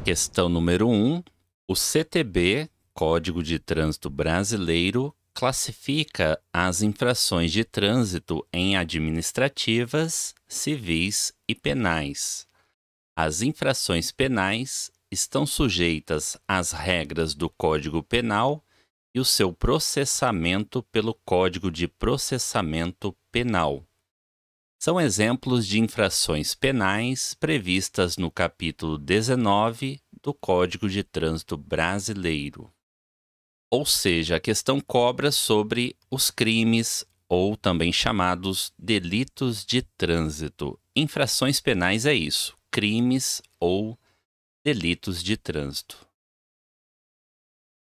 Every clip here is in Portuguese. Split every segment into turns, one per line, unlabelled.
Questão número 1. O CTB, Código de Trânsito Brasileiro, classifica as infrações de trânsito em administrativas, civis e penais. As infrações penais estão sujeitas às regras do Código Penal e o seu processamento pelo Código de Processamento Penal. São exemplos de infrações penais previstas no capítulo 19 do Código de Trânsito Brasileiro. Ou seja, a questão cobra sobre os crimes, ou também chamados delitos de trânsito. Infrações penais é isso, crimes ou delitos de trânsito.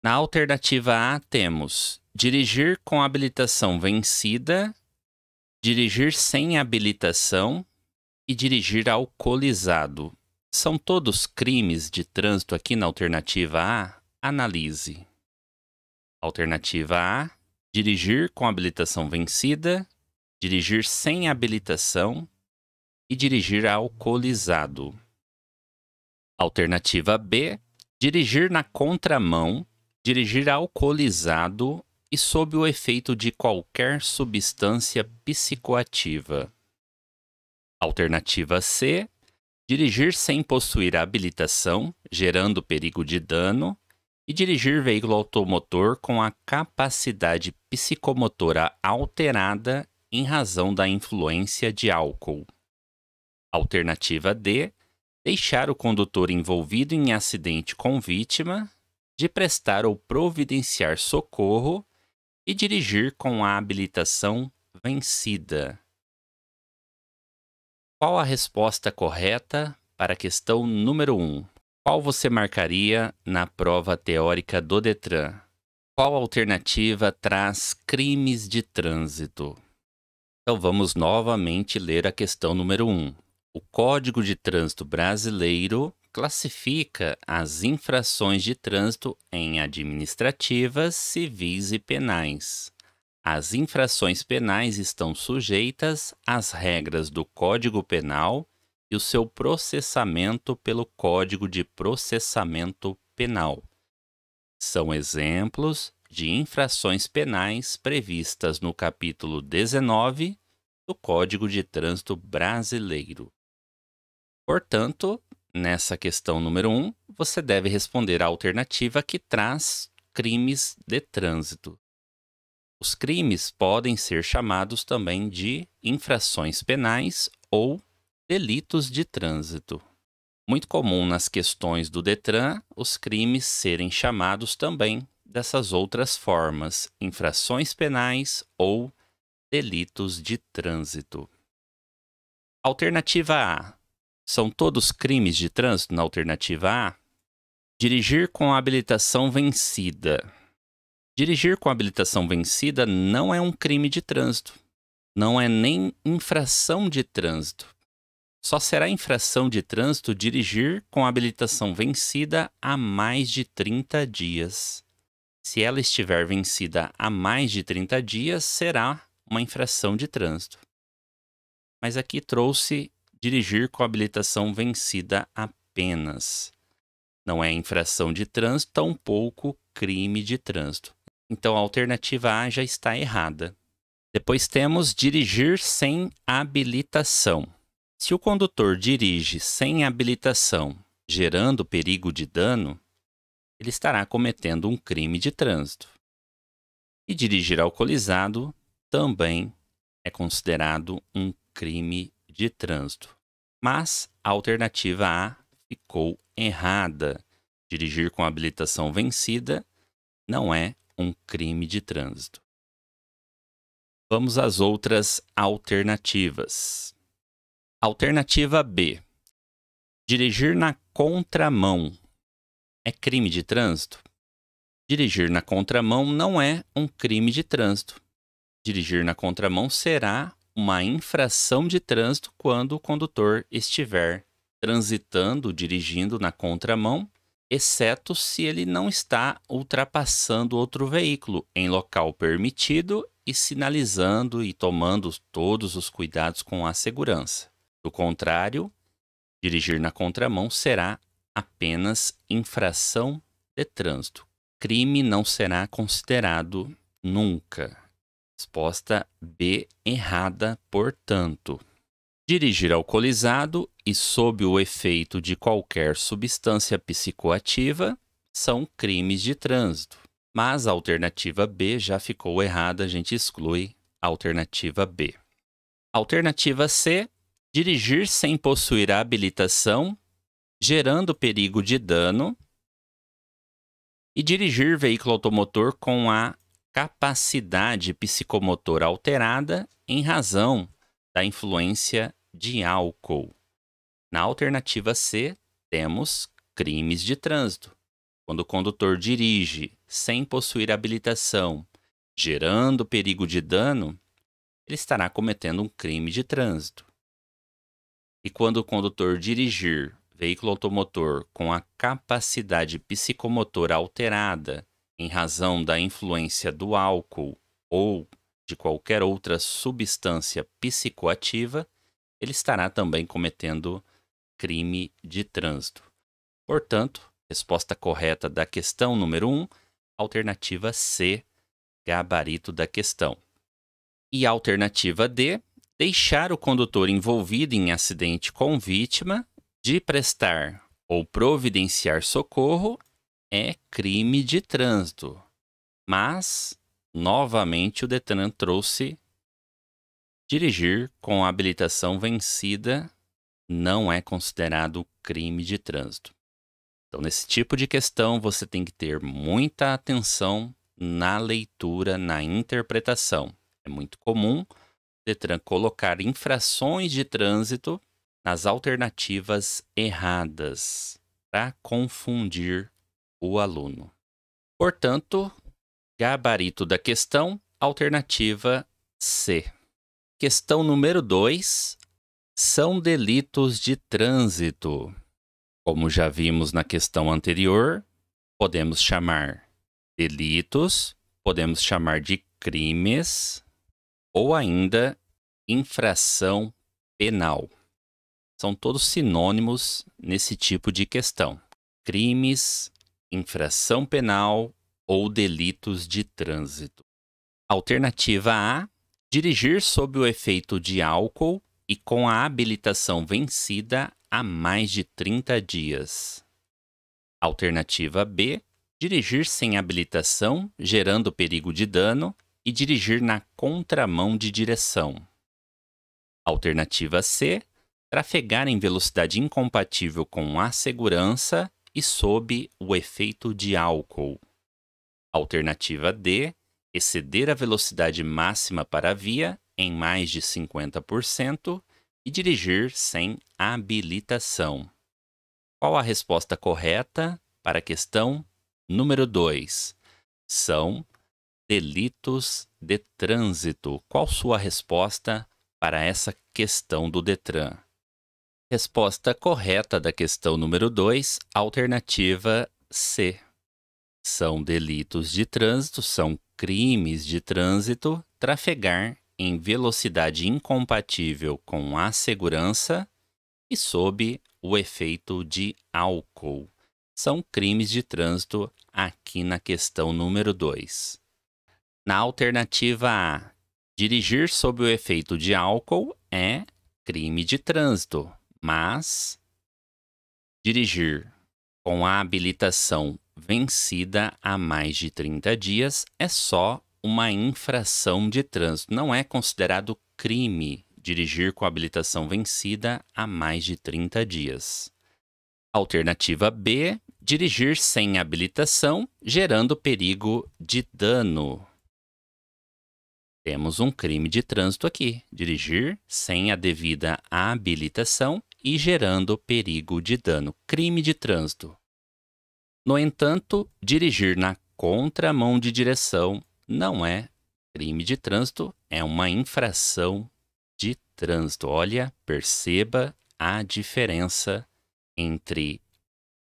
Na alternativa A temos dirigir com habilitação vencida, dirigir sem habilitação e dirigir alcoolizado. São todos crimes de trânsito aqui na alternativa A? Analise. Alternativa A, dirigir com habilitação vencida, dirigir sem habilitação e dirigir alcoolizado. Alternativa B, dirigir na contramão, dirigir alcoolizado e sob o efeito de qualquer substância psicoativa. Alternativa C, dirigir sem possuir habilitação, gerando perigo de dano, e dirigir veículo automotor com a capacidade psicomotora alterada em razão da influência de álcool. Alternativa D, deixar o condutor envolvido em acidente com vítima, de prestar ou providenciar socorro e dirigir com a habilitação vencida. Qual a resposta correta para a questão número 1? Qual você marcaria na prova teórica do Detran? Qual alternativa traz crimes de trânsito? Então vamos novamente ler a questão número 1. O Código de Trânsito Brasileiro classifica as infrações de trânsito em administrativas, civis e penais. As infrações penais estão sujeitas às regras do Código Penal e o seu processamento pelo Código de Processamento Penal. São exemplos de infrações penais previstas no capítulo 19 do Código de Trânsito Brasileiro. Portanto, nessa questão número 1, você deve responder a alternativa que traz crimes de trânsito. Os crimes podem ser chamados também de infrações penais ou delitos de trânsito. Muito comum nas questões do Detran os crimes serem chamados também dessas outras formas, infrações penais ou delitos de trânsito. Alternativa A. São todos crimes de trânsito na alternativa A? Dirigir com a habilitação vencida. Dirigir com a habilitação vencida não é um crime de trânsito. Não é nem infração de trânsito. Só será infração de trânsito dirigir com a habilitação vencida há mais de 30 dias. Se ela estiver vencida há mais de 30 dias, será uma infração de trânsito. Mas aqui trouxe dirigir com a habilitação vencida apenas. Não é infração de trânsito, tampouco crime de trânsito. Então a alternativa A já está errada. Depois temos dirigir sem habilitação. Se o condutor dirige sem habilitação, gerando perigo de dano, ele estará cometendo um crime de trânsito. E dirigir alcoolizado também é considerado um crime de trânsito. Mas a alternativa A ficou errada. Dirigir com habilitação vencida não é um crime de trânsito. Vamos às outras alternativas. Alternativa B. Dirigir na contramão é crime de trânsito? Dirigir na contramão não é um crime de trânsito. Dirigir na contramão será uma infração de trânsito quando o condutor estiver transitando, dirigindo na contramão, exceto se ele não está ultrapassando outro veículo em local permitido e sinalizando e tomando todos os cuidados com a segurança. Do contrário, dirigir na contramão será apenas infração de trânsito. Crime não será considerado nunca. Resposta B errada, portanto. Dirigir alcoolizado e sob o efeito de qualquer substância psicoativa são crimes de trânsito. Mas a alternativa B já ficou errada, a gente exclui a alternativa B. Alternativa C, dirigir sem possuir a habilitação, gerando perigo de dano, e dirigir veículo automotor com a capacidade psicomotora alterada em razão da influência de álcool. Na alternativa C, temos crimes de trânsito. Quando o condutor dirige sem possuir habilitação, gerando perigo de dano, ele estará cometendo um crime de trânsito. E quando o condutor dirigir veículo automotor com a capacidade psicomotora alterada em razão da influência do álcool ou de qualquer outra substância psicoativa, ele estará também cometendo crime de trânsito. Portanto, resposta correta da questão número 1, alternativa C, gabarito da questão. E a alternativa D, deixar o condutor envolvido em acidente com vítima de prestar ou providenciar socorro é crime de trânsito. Mas, novamente, o Detran trouxe dirigir com a habilitação vencida não é considerado crime de trânsito. Então, nesse tipo de questão, você tem que ter muita atenção na leitura, na interpretação. É muito comum o Detran colocar infrações de trânsito nas alternativas erradas para confundir o aluno. Portanto, gabarito da questão, alternativa C. Questão número 2. São delitos de trânsito. Como já vimos na questão anterior, podemos chamar delitos, podemos chamar de crimes ou ainda infração penal. São todos sinônimos nesse tipo de questão. Crimes, infração penal ou delitos de trânsito. Alternativa A, dirigir sob o efeito de álcool e com a habilitação vencida há mais de 30 dias. Alternativa B, dirigir sem habilitação, gerando perigo de dano e dirigir na contramão de direção. Alternativa C, trafegar em velocidade incompatível com a segurança e sob o efeito de álcool. Alternativa D, exceder a velocidade máxima para a via em mais de 50% e dirigir sem habilitação. Qual a resposta correta para a questão número 2? São delitos de trânsito. Qual sua resposta para essa questão do Detran? Resposta correta da questão número 2, alternativa C. São delitos de trânsito, são crimes de trânsito, trafegar em velocidade incompatível com a segurança e sob o efeito de álcool. São crimes de trânsito aqui na questão número 2. Na alternativa A, dirigir sob o efeito de álcool é crime de trânsito, mas dirigir com a habilitação vencida há mais de 30 dias é só uma infração de trânsito. Não é considerado crime dirigir com a habilitação vencida há mais de 30 dias. Alternativa B, dirigir sem habilitação, gerando perigo de dano. Temos um crime de trânsito aqui, dirigir sem a devida habilitação e gerando perigo de dano, crime de trânsito. No entanto, dirigir na contramão de direção não é crime de trânsito, é uma infração de trânsito. Olha, perceba a diferença entre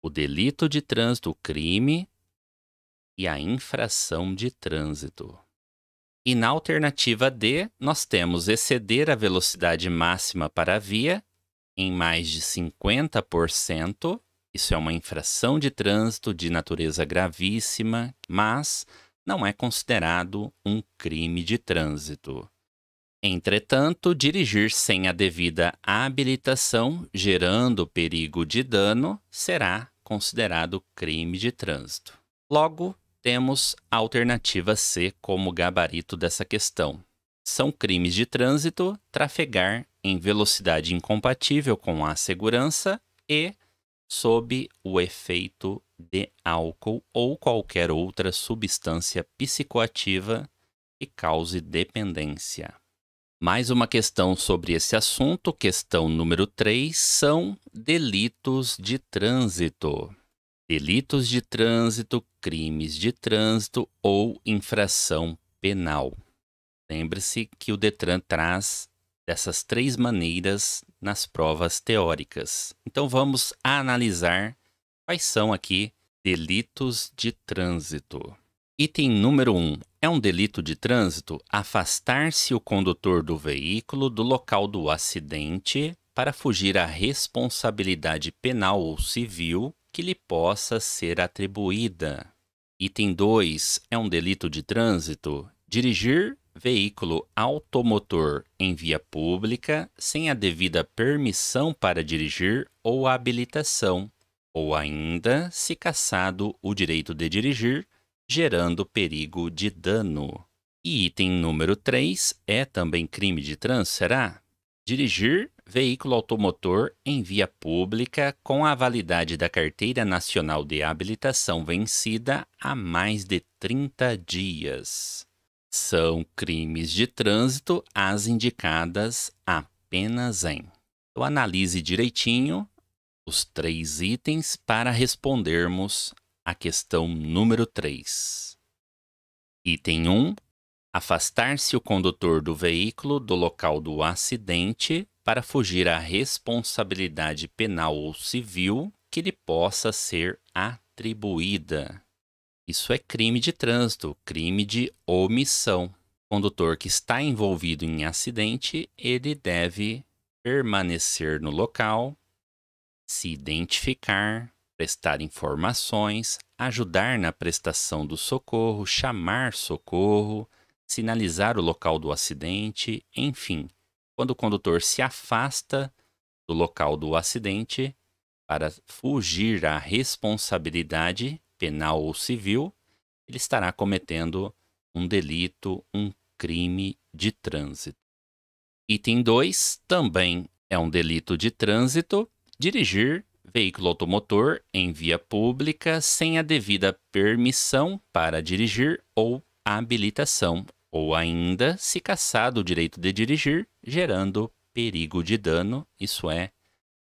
o delito de trânsito, o crime, e a infração de trânsito. E na alternativa D, nós temos exceder a velocidade máxima para a via em mais de 50% Isso é uma infração de trânsito de natureza gravíssima, mas não é considerado um crime de trânsito. Entretanto, dirigir sem a devida habilitação, gerando perigo de dano, será considerado crime de trânsito. Logo, temos a alternativa C como gabarito dessa questão. São crimes de trânsito trafegar em velocidade incompatível com a segurança e sob o efeito de álcool ou qualquer outra substância psicoativa que cause dependência. Mais uma questão sobre esse assunto, questão número 3, são delitos de trânsito. Delitos de trânsito, crimes de trânsito ou infração penal. Lembre-se que o Detran traz dessas 3 maneiras nas provas teóricas. Então vamos analisar quais são aqui delitos de trânsito. Item número 1. É um delito de trânsito afastar-se o condutor do veículo do local do acidente para fugir à responsabilidade penal ou civil que lhe possa ser atribuída. Item 2. É um delito de trânsito dirigir veículo automotor em via pública sem a devida permissão para dirigir ou habilitação, ou ainda, se cassado o direito de dirigir, gerando perigo de dano. E item número 3 é também crime de trânsito, será? Dirigir veículo automotor em via pública com a validade da Carteira Nacional de Habilitação vencida há mais de 30 dias. São crimes de trânsito as indicadas apenas em. Então, analise direitinho os 3 itens para respondermos a questão número 3. Item 1. Afastar-se o condutor do veículo do local do acidente para fugir à responsabilidade penal ou civil que lhe possa ser atribuída. Isso é crime de trânsito, crime de omissão. O condutor que está envolvido em acidente, ele deve permanecer no local, se identificar, prestar informações, ajudar na prestação do socorro, chamar socorro, sinalizar o local do acidente, enfim, quando o condutor se afasta do local do acidente para fugir à responsabilidade penal ou civil, ele estará cometendo um delito, um crime de trânsito. Item 2 também é um delito de trânsito, dirigir veículo automotor em via pública sem a devida permissão para dirigir ou habilitação, ou ainda, se cassado o direito de dirigir, gerando perigo de dano, isso é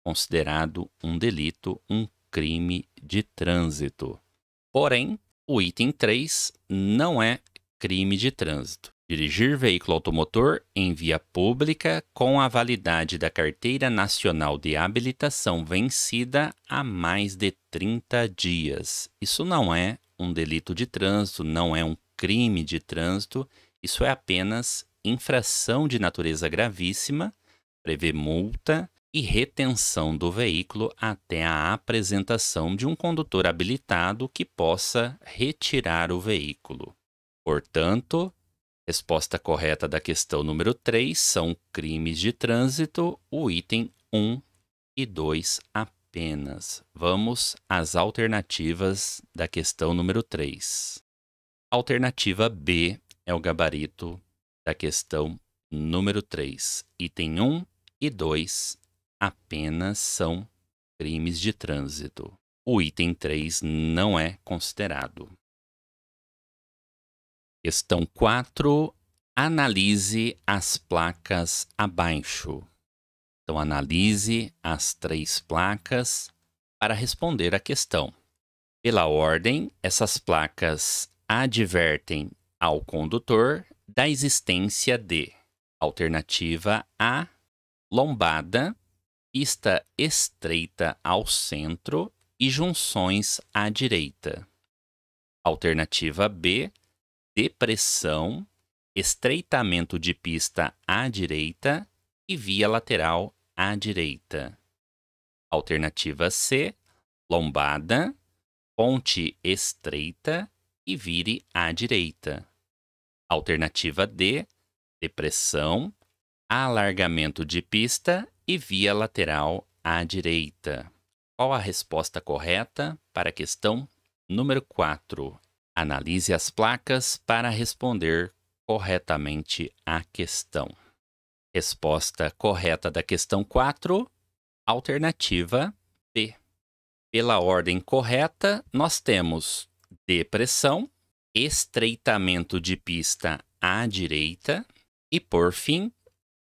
considerado um delito, um crime de trânsito. Porém, o item 3 não é crime de trânsito. Dirigir veículo automotor em via pública com a validade da Carteira Nacional de Habilitação vencida há mais de 30 dias. Isso não é um delito de trânsito, não é um crime de trânsito, isso é apenas infração de natureza gravíssima, prevê multa e retenção do veículo até a apresentação de um condutor habilitado que possa retirar o veículo. Portanto, resposta correta da questão número 3 são crimes de trânsito, o item 1 e 2 apenas. Vamos às alternativas da questão número 3. Alternativa B é o gabarito da questão número 3. Item 1 e 2 apenas são crimes de trânsito. O item 3 não é considerado. Questão 4. Analise as placas abaixo. Então, analise as 3 placas para responder a questão. Pela ordem, essas placas advertem ao condutor da existência de alternativa A, lombada, pista estreita ao centro e junções à direita. Alternativa B, depressão, estreitamento de pista à direita e via lateral à direita. Alternativa C, lombada, ponte estreita e vire à direita. Alternativa D, depressão, alargamento de pista e via lateral à direita. Qual a resposta correta para a questão número 4? Analise as placas para responder corretamente à questão. Resposta correta da questão 4, alternativa B. Pela ordem correta, nós temos depressão, estreitamento de pista à direita e, por fim,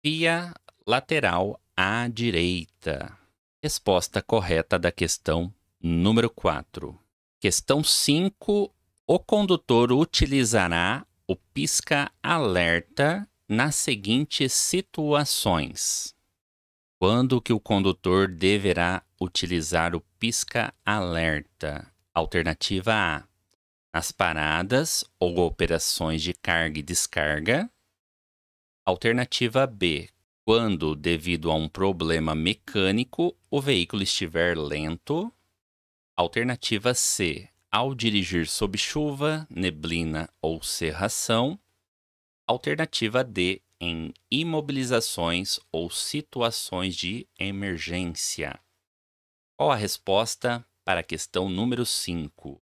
via lateral à direita. Resposta correta da questão número 4. Questão 5. O condutor utilizará o pisca-alerta nas seguintes situações. Quando que o condutor deverá utilizar o pisca-alerta? Alternativa A. Nas paradas ou operações de carga e descarga. Alternativa B. Quando, devido a um problema mecânico, o veículo estiver lento. Alternativa C. Ao dirigir sob chuva, neblina ou cerração. Alternativa D. Em imobilizações ou situações de emergência. Qual a resposta para a questão número 5? O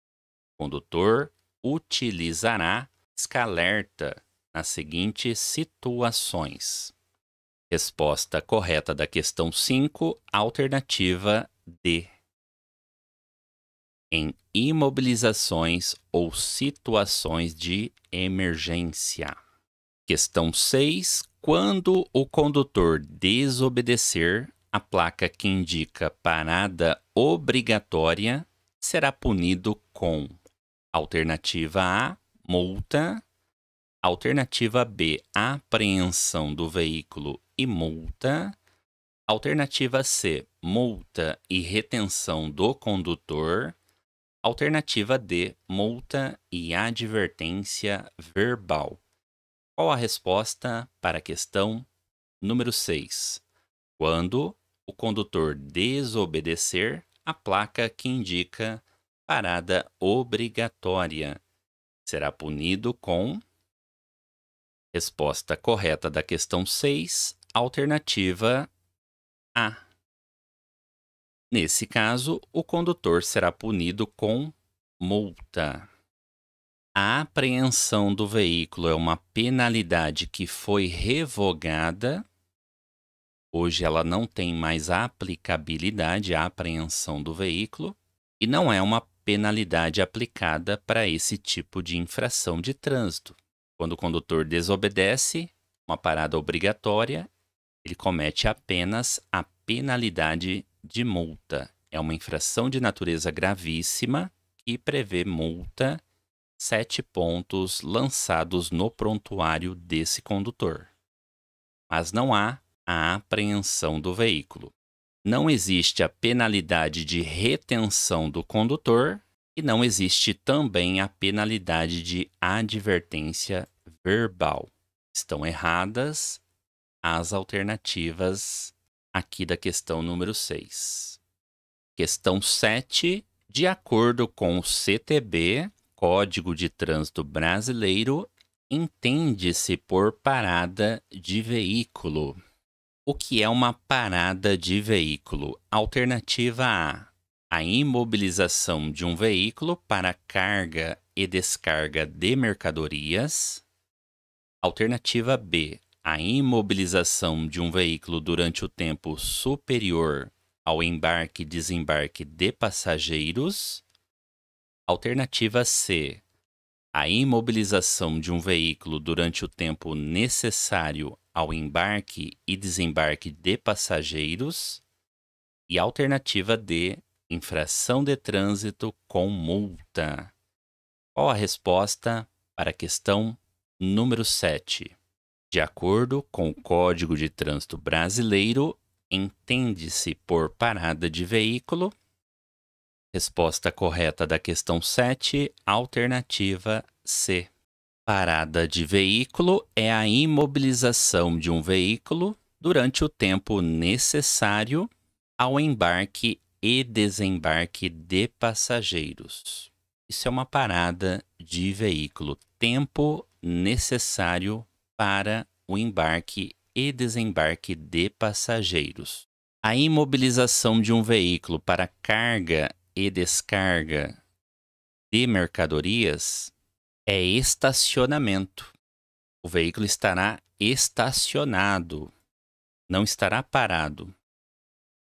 condutor utilizará pisca-alerta nas seguintes situações. Resposta correta da questão 5, alternativa D. Em imobilizações ou situações de emergência. Questão 6. Quando o condutor desobedecer a placa que indica parada obrigatória, será punido com alternativa A, multa, alternativa B, apreensão do veículo e multa, alternativa C, multa e retenção do condutor, alternativa D, multa e advertência verbal. Qual a resposta para a questão número 6? Quando o condutor desobedecer a placa que indica parada obrigatória, será punido com... Resposta correta da questão 6, alternativa A. Nesse caso, o condutor será punido com multa. A apreensão do veículo é uma penalidade que foi revogada. Hoje ela não tem mais aplicabilidade à apreensão do veículo e não é uma penalidade aplicada para esse tipo de infração de trânsito. Quando o condutor desobedece uma parada obrigatória, ele comete apenas a penalidade de multa. É uma infração de natureza gravíssima que prevê multa 7 pontos lançados no prontuário desse condutor. Mas não há a apreensão do veículo. Não existe a penalidade de retenção do condutor e não existe também a penalidade de advertência verbal. Estão erradas as alternativas aqui da questão número 6. Questão 7. De acordo com o CTB, Código de Trânsito Brasileiro, entende-se por parada de veículo. O que é uma parada de veículo? Alternativa A. A imobilização de um veículo para carga e descarga de mercadorias. Alternativa B. A imobilização de um veículo durante o tempo superior ao embarque e desembarque de passageiros. Alternativa C. A imobilização de um veículo durante o tempo necessário ao embarque e desembarque de passageiros. E alternativa D. Infração de trânsito com multa. Qual a resposta para a questão número 7? De acordo com o Código de Trânsito Brasileiro, entende-se por parada de veículo. Resposta correta da questão 7, alternativa C. Parada de veículo é a imobilização de um veículo durante o tempo necessário ao embarque e desembarque de passageiros. Isso é uma parada de veículo. Tempo necessário para o embarque e desembarque de passageiros. A imobilização de um veículo para carga e descarga de mercadorias é estacionamento. O veículo estará estacionado, não estará parado.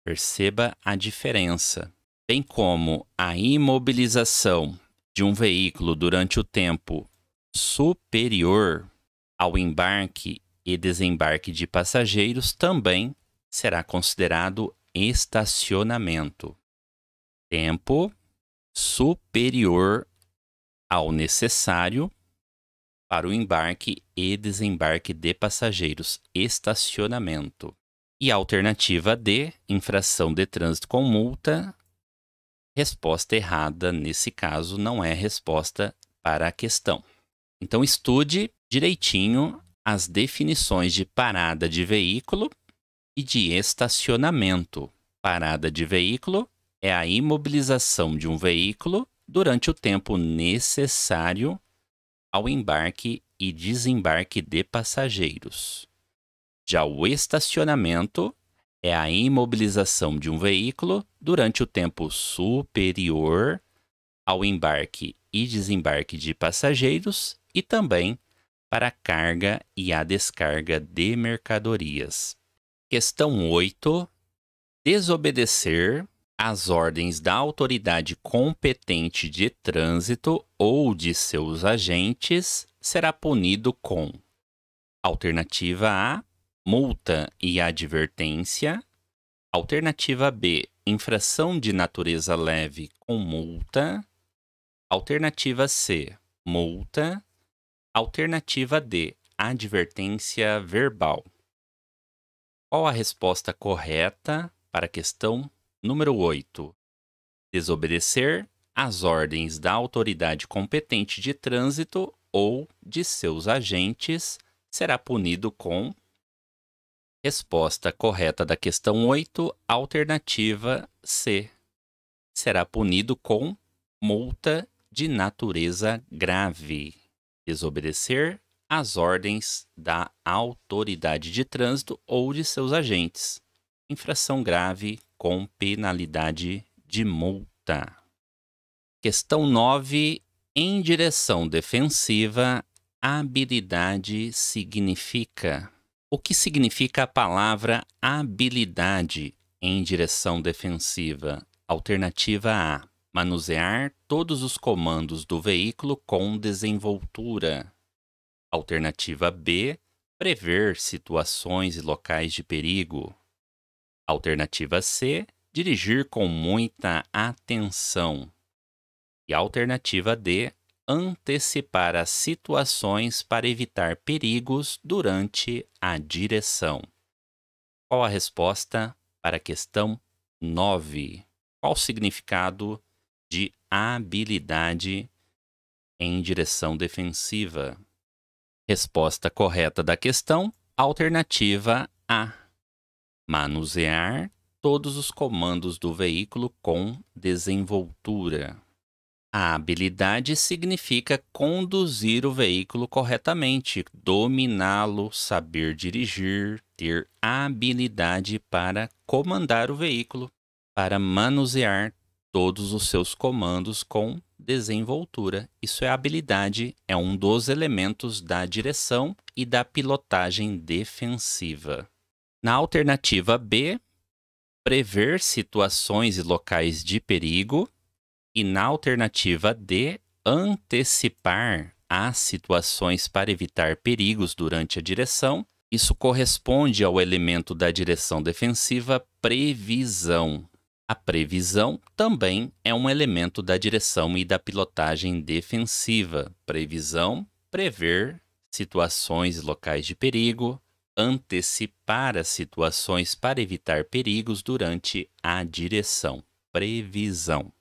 Perceba a diferença. Bem como a imobilização de um veículo durante o tempo superior ao embarque e desembarque de passageiros também será considerado estacionamento. Tempo superior ao necessário para o embarque e desembarque de passageiros, estacionamento. E a alternativa D, infração de trânsito com multa, resposta errada nesse caso não é resposta para a questão. Então estude direitinho as definições de parada de veículo e de estacionamento. Parada de veículo é a imobilização de um veículo durante o tempo necessário ao embarque e desembarque de passageiros. Já o estacionamento é a imobilização de um veículo durante o tempo superior ao embarque e desembarque de passageiros e também para a carga e a descarga de mercadorias. Questão 8. Desobedecer às ordens da autoridade competente de trânsito ou de seus agentes será punido com: alternativa A, multa e advertência; alternativa B, infração de natureza leve com multa; alternativa C, multa; alternativa D, advertência verbal. Qual a resposta correta para a questão número 8? Desobedecer às ordens da autoridade competente de trânsito ou de seus agentes será punido com... Resposta correta da questão 8, alternativa C. Será punido com multa de natureza grave. Desobedecer às ordens da autoridade de trânsito ou de seus agentes. Infração grave com penalidade de multa. Questão 9. Em direção defensiva, habilidade significa... O que significa a palavra habilidade em direção defensiva? Alternativa A, manusear todos os comandos do veículo com desenvoltura. Alternativa B, prever situações e locais de perigo. Alternativa C, dirigir com muita atenção. E alternativa D, antecipar as situações para evitar perigos durante a direção. Qual a resposta para a questão 9? Qual o significado de habilidade em direção defensiva? Resposta correta da questão, alternativa A. Manusear todos os comandos do veículo com desenvoltura. A habilidade significa conduzir o veículo corretamente, dominá-lo, saber dirigir, ter habilidade para comandar o veículo, para manusear todos os seus comandos com desenvoltura. Isso é habilidade, é um dos elementos da direção e da pilotagem defensiva. Na alternativa B, prever situações e locais de perigo. E na alternativa D, antecipar as situações para evitar perigos durante a direção. Isso corresponde ao elemento da direção defensiva, previsão. A previsão também é um elemento da direção e da pilotagem defensiva. Previsão, prever situações e locais de perigo, antecipar as situações para evitar perigos durante a direção. Previsão.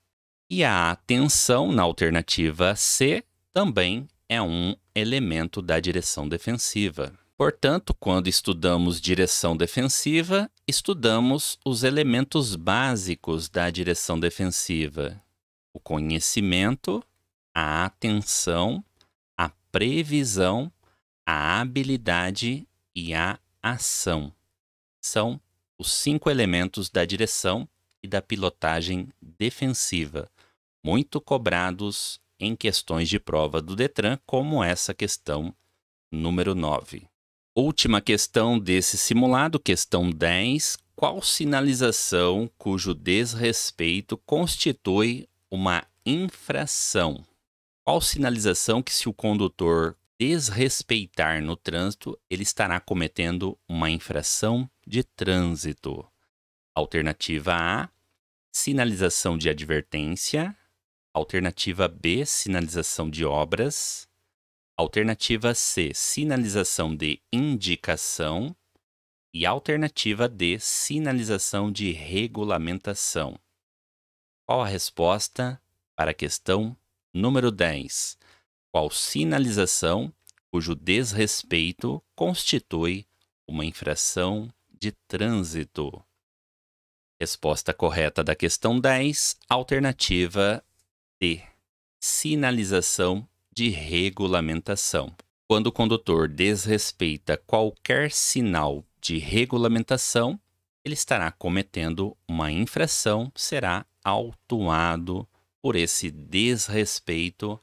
E a atenção, na alternativa C, também é um elemento da direção defensiva. Portanto, quando estudamos direção defensiva, estudamos os elementos básicos da direção defensiva: o conhecimento, a atenção, a previsão, a habilidade e a ação. São os 5 elementos da direção e da pilotagem defensiva, muito cobrados em questões de prova do Detran, como essa questão número 9. Última questão desse simulado, questão 10. Qual sinalização cujo desrespeito constitui uma infração? Qual sinalização que, se o condutor desrespeitar no trânsito, ele estará cometendo uma infração de trânsito? Alternativa A, sinalização de advertência. Alternativa B, sinalização de obras. Alternativa C, sinalização de indicação. E alternativa D, sinalização de regulamentação. Qual a resposta para a questão número 10? Qual sinalização cujo desrespeito constitui uma infração de trânsito? Resposta correta da questão 10, alternativa D, sinalização de regulamentação. Quando o condutor desrespeita qualquer sinal de regulamentação, ele estará cometendo uma infração, será autuado por esse desrespeito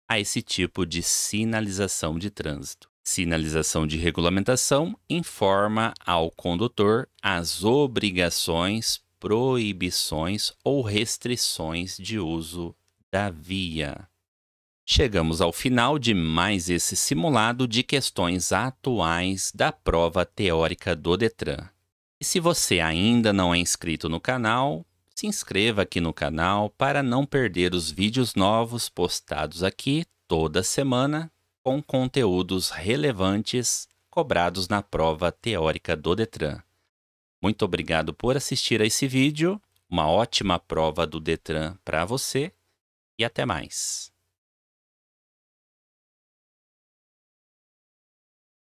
a esse tipo de sinalização de trânsito. Sinalização de regulamentação informa ao condutor as obrigações, proibições ou restrições de uso da via. Chegamos ao final de mais esse simulado de questões atuais da prova teórica do Detran. E se você ainda não é inscrito no canal, se inscreva aqui no canal para não perder os vídeos novos postados aqui toda semana com conteúdos relevantes cobrados na prova teórica do Detran. Muito obrigado por assistir a esse vídeo, uma ótima prova do Detran para você e até mais.